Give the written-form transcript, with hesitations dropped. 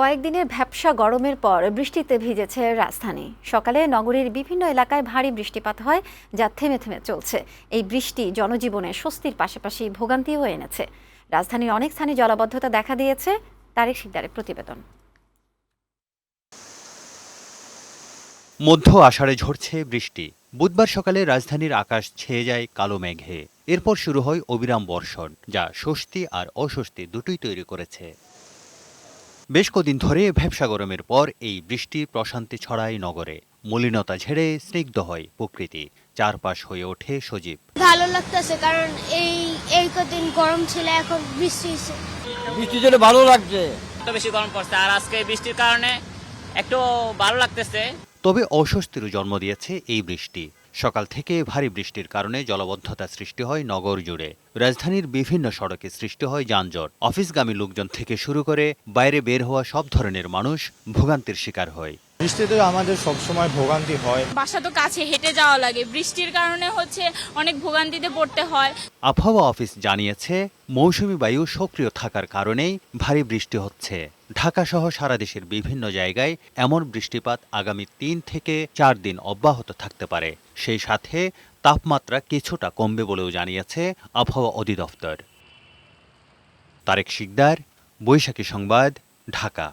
কয়েকদিনের ভ্যাপসা গরমের পর বৃষ্টিতে ভিজেছে রাজধানী। সকালে নগরীর বিভিন্ন এলাকায় ভারী বৃষ্টিপাত হয়, যা থেমে থেমে চলছে। এই বৃষ্টি জনজীবনে স্বস্তির পাশাপাশি ভোগান্তিও এনেছে। রাজধানীর অনেক স্থানে জলাবদ্ধতা দেখা দিয়েছে। তারেক শিকদারের প্রতিবেদন। মধ্য আষাঢ়ে ঝরছে বৃষ্টি। বুধবার সকালে রাজধানীর আকাশ ছেয়ে যায় কালো মেঘে। এরপর শুরু হয় অবিরাম বর্ষণ, যা স্বস্তি আর অস্বস্তি দুটোই তৈরি করেছে। বেশ কদিন ধরে ভ্যাপসা গরমের পর এই বৃষ্টি প্রশান্তি ছড়ায় নগরে। মলিনতা ঝেড়ে স্নিগ্ধ হয় প্রকৃতি, চারপাশ হয়ে ওঠে সজীব। ভালো লাগতেছে, কারণ এই কদিন গরম ছিল, এখন বৃষ্টি হচ্ছে। বৃষ্টি জন্য ভালো লাগছে। এত বেশি গরম পড়ছে, আর আজকে বৃষ্টির কারণে একটু ভালো লাগতেছে। তবে অস্বস্তিরও জন্ম দিয়েছে এই বৃষ্টি। সকাল থেকে ভারী বৃষ্টির কারণে জলাবদ্ধতা সৃষ্টি হয় নগর জুড়ে। রাজধানীর বিভিন্ন সড়কে সৃষ্টি হয় যানজট। অফিসগামী লোকজন থেকে শুরু করে বাইরে বের হওয়া সব ধরনের মানুষ ভোগান্তির শিকার হয়। বৃষ্টিতে আমাদের সবসময় ভোগান্তি হয়। বাসা তো কাছে, হেঁটে যাওয়া লাগে। বৃষ্টির কারণে অনেক ভোগান্তিতে পড়তে হয়। আবহাওয়া অফিস জানিয়েছে, মৌসুমী বায়ু সক্রিয় থাকার কারণেই ভারী বৃষ্টি হচ্ছে। ঢাকা সহ সারা দেশের বিভিন্ন জায়গায় এমন বৃষ্টিপাত আগামী ৩ থেকে ৪ দিন অব্যাহত থাকতে পারে। সেই সাথে তাপমাত্রা কিছুটা কমবে বলেও জানিয়েছে আবহাওয়া অধিদপ্তর। তারেক শিকদার, বৈশাখী সংবাদ, ঢাকা।